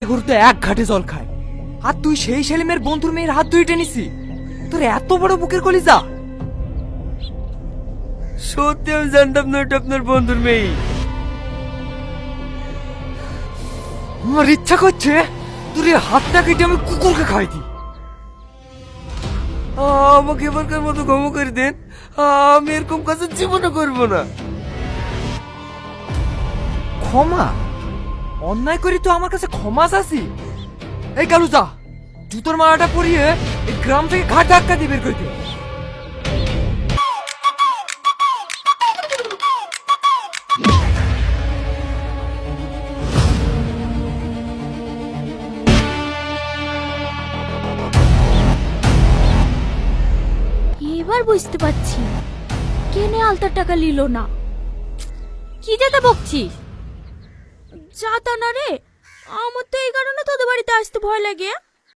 ঘুরতে এক ঘাটে জল খায়, আর তুই সেই সেলিমের বন্ধুর মেয়ের হাত ধুয়ে টেনিসি। তোর এত বড় বুকের কলিজা। সত্যি আমি জানতাম না এটা আপনার বন্ধুর মেয়ে। আমার ইচ্ছা করছে তোর এই হাতটা কেটে আমি কুকুরকে খাই দিই। আমাকে এবারকার মতো ক্ষমা করে দেন, আমি এরকম কাজ জীবনে করবো না। ক্ষমা? অন্যায় করি তো আমার কাছে ক্ষমা চাসি? এই কালুজা, জুতোর মালাটা পরিয়ে এই গ্রাম থেকে ঘাট ধাক্কা দিয়ে বের করে দে। এবার বুঝতে পারছি কেনে আলতার টাকা নিল না। কি যেতে বকছিস? যাতা না রে, আমার তো এই কারণে তোদের বাড়িতে আসতে ভয় লাগে।